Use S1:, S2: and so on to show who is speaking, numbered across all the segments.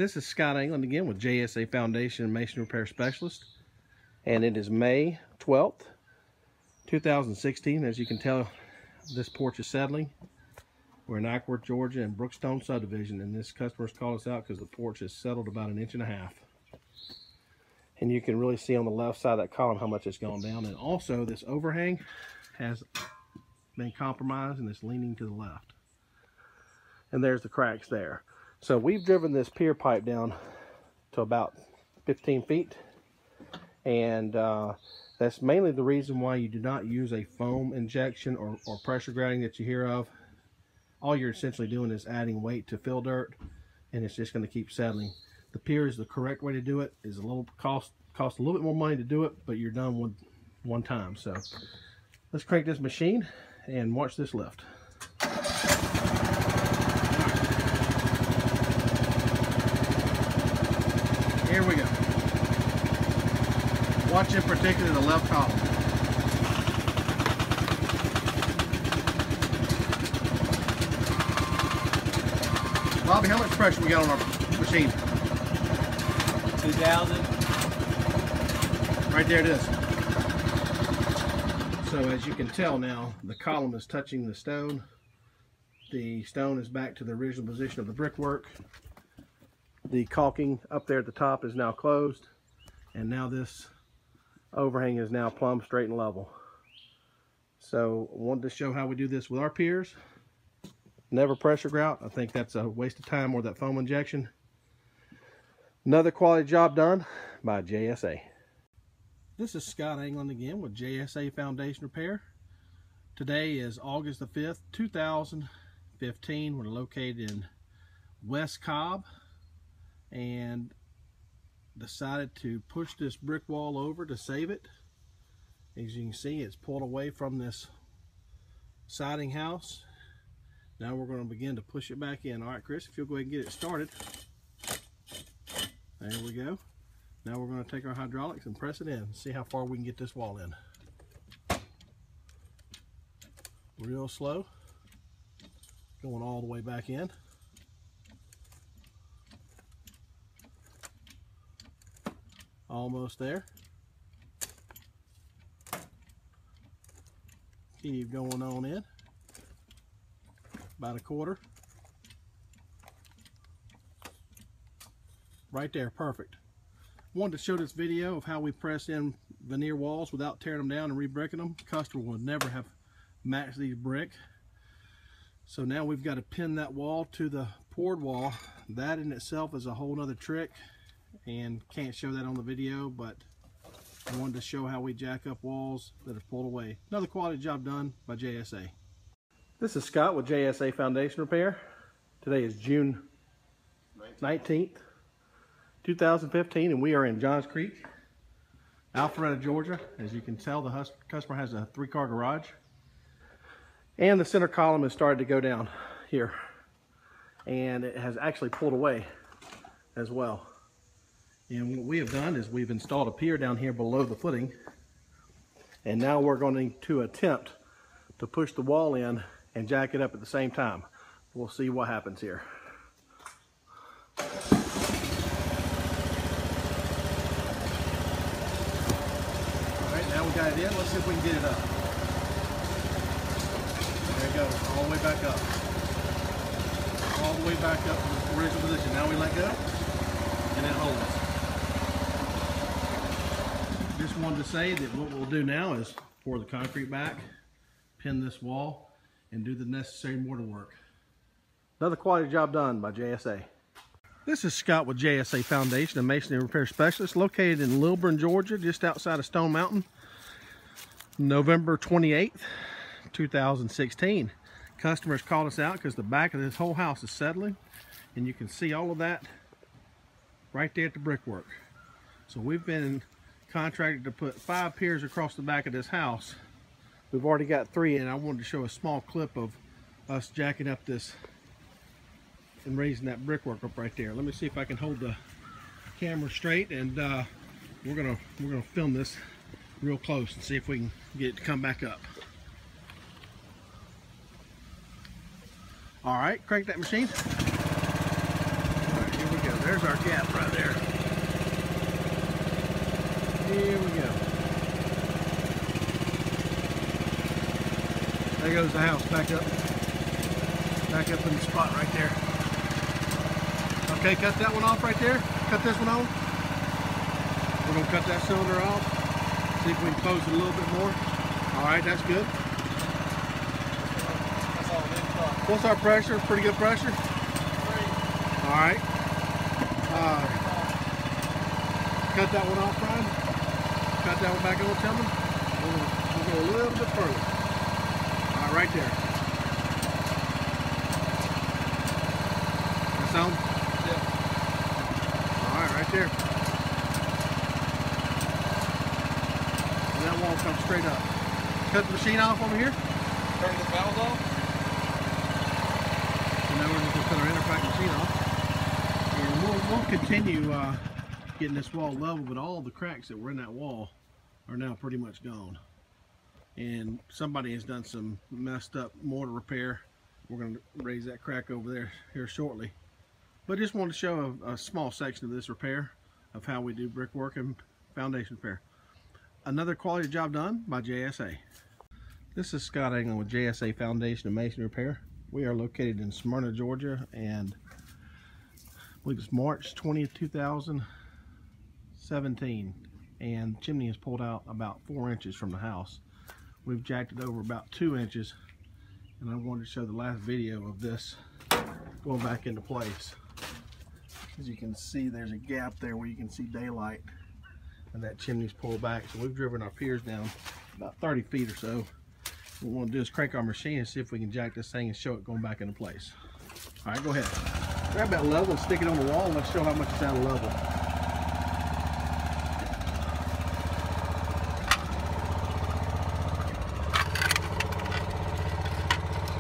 S1: This is Scott England again with JSA Foundation and Masonry Repair Specialist, and it is May 12th, 2016. As you can tell, this porch is settling. We're in Ackworth, Georgia, in Brookstone subdivision, and this customer's called us out because the porch has settled about 1.5 inches. And you can really see on the left side of that column how much it's gone down. And also, this overhang has been compromised and it's leaning to the left. And there's the cracks there. So we've driven this pier pipe down to about 15 feet. And that's mainly the reason why you do not use a foam injection or pressure grouting that you hear of. All you're essentially doing is adding weight to fill dirt, and it's just going to keep settling. The pier is the correct way to do it. Is a little cost a little bit more money to do it, but you're done with one time. So let's crank this machine and watch this lift. Here we go. Watch in particular the left column. Bobby, how much pressure we got on our machine?
S2: 2,000.
S1: Right there it is. So as you can tell now, the column is touching the stone. The stone is back to the original position of the brickwork. The caulking up there at the top is now closed. And now this overhang is now plumb, straight, and level. So I wanted to show how we do this with our piers. Never pressure grout. I think that's a waste of time or that foam injection. Another quality job done by JSA. This is Scott England again with JSA Foundation Repair. Today is August the 5th, 2015. We're located in West Cobb and decided to push this brick wall over to save it. As you can see, it's pulled away from this siding house. Now we're going to begin to push it back in. All right, Chris, if you'll go ahead and get it started. There we go. Now we're going to take our hydraulics and press it in and see how far we can get this wall in. Real slow. Going all the way back in. Almost there. Keep going on in. About 1/4. Right there, perfect. Wanted to show this video of how we press in veneer walls without tearing them down and re-bricking them. The customer would never have matched these brick. So now we've got to pin that wall to the poured wall. That in itself is a whole nother trick, and can't show that on the video, but I wanted to show how we jack up walls that are pulled away. Another quality job done by JSA. This is Scott with JSA Foundation Repair. Today is June 19th, 2015, and we are in Johns Creek, Alpharetta, Georgia. As you can tell, the customer has a 3-car garage. And the center column has started to go down here. And it has actually pulled away as well. And what we have done is we've installed a pier down here below the footing. And now we're going to attempt to push the wall in and jack it up at the same time. We'll see what happens here. All right, now we got it in. Let's see if we can get it up. There it goes, all the way back up. All the way back up to the original position. Now we let go, and it holds. Just wanted to say that what we'll do now is pour the concrete back, pin this wall, and do the necessary mortar work. Another quality job done by JSA. This is Scott with JSA Foundation and Masonry Repair Specialist, located in Lilburn, Georgia, just outside of Stone Mountain. November 28th, 2016. Customers called us out because the back of this whole house is settling, and you can see all of that right there at the brickwork. So we've been contracted to put 5 piers across the back of this house. We've already got 3, and I wanted to show a small clip of us jacking up this and raising that brickwork up right there. Let me see if I can hold the camera straight, and we're gonna film this real close and see if we can get it to come back up. All right, crank that machine. All right, here we go. There's There's our gap right there. Here we go. There goes the house, back up. Back up in the spot right there. Okay, cut that one off right there. Cut this one on. We're gonna cut that cylinder off. See if we can close it a little bit more. All right, that's good. What's our pressure? Pretty good pressure? All right. Cut that one off, Brian. Cut that one back on, tell me. We'll go a little bit further. All right, right there. That's on? Yeah. All right, right there. And that wall comes straight up. Cut the machine off over here.
S2: Turn the valves off.
S1: And now we're just going to cut our interpack machine off. And we'll continue getting this wall level, but all the cracks that were in that wall are now pretty much gone. And somebody has done some messed up mortar repair. We're going to raise that crack over there here shortly. But just wanted to show a small section of this repair of how we do brickwork and foundation repair. Another quality job done by JSA. This is Scott England with JSA Foundation and Masonry Repair. We are located in Smyrna, Georgia, and I believe it's March 20th, 2017. And the chimney is pulled out about 4 inches from the house. We've jacked it over about 2 inches, and I wanted to show the last video of this going back into place. As you can see, there's a gap there where you can see daylight, and that chimney's pulled back. So we've driven our piers down about 30 feet or so. What we want to do is crank our machine and see if we can jack this thing and show it going back into place. All right, go ahead. Grab that level and stick it on the wall, and let's show how much it's out of level.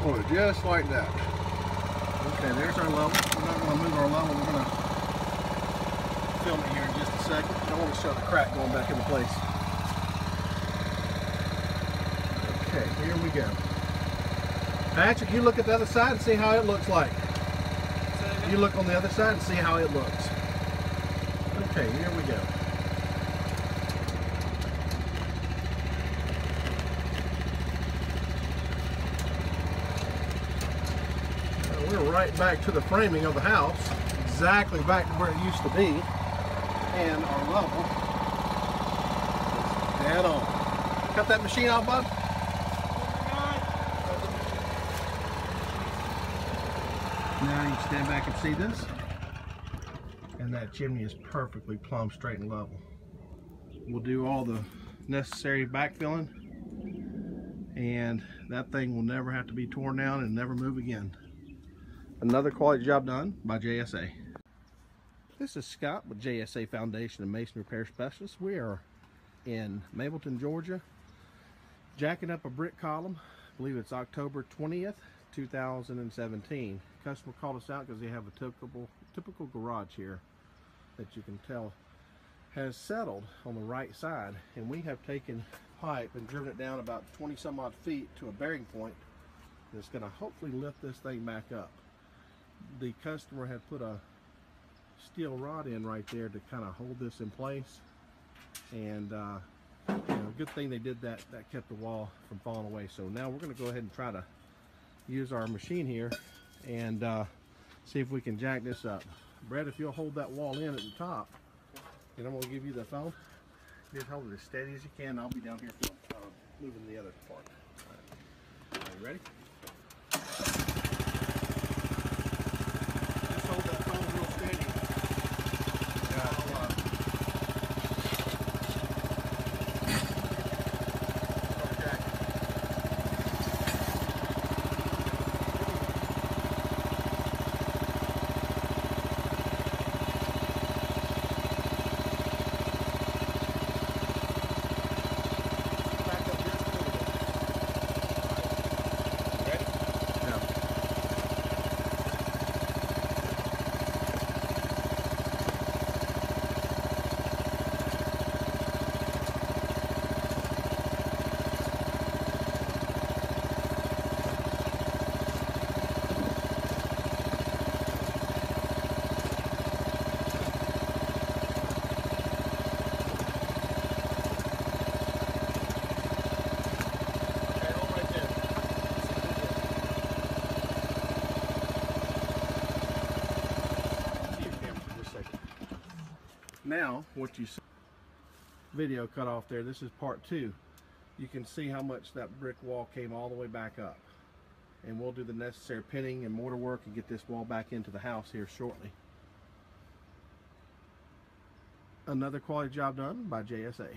S1: Oh, just like that. Okay, there's our level. We're not going to move our level. We're going to film it here in just a second. I want to show the crack going back into place. Okay, here we go. Patrick, you look at the other side and see how it looks like. You look on the other side and see how it looks. Okay, here we go. We're right back to the framing of the house, exactly back to where it used to be, and our level is dead on. Cut that machine off, bud. Now you can stand back and see this, and that chimney is perfectly plumb, straight, and level. We'll do all the necessary backfilling, and that thing will never have to be torn down and never move again. Another quality job done by JSA. This is Scott with JSA Foundation and Masonry Repair Specialist. We are in Mableton, Georgia, jacking up a brick column. I believe it's October 20th, 2017. Customer called us out because they have a typical garage here that you can tell has settled on the right side, and we have taken pipe and driven it down about 20 some odd feet to a bearing point that's going to hopefully lift this thing back up. The customer had put a steel rod in right there to kind of hold this in place, and you know, good thing they did that. That kept the wall from falling away. So now we're going to go ahead and try to use our machine here and see if we can jack this up. Brett, if you'll hold that wall in at the top, and I'm going to give you the phone. Just hold it as steady as you can. I'll be down here moving the other part. All right. Are you ready? Hold that phone real steady. Now, what you see, video cut off there, this is part 2. You can see how much that brick wall came all the way back up. And we'll do the necessary pinning and mortar work and get this wall back into the house here shortly. Another quality job done by JSA.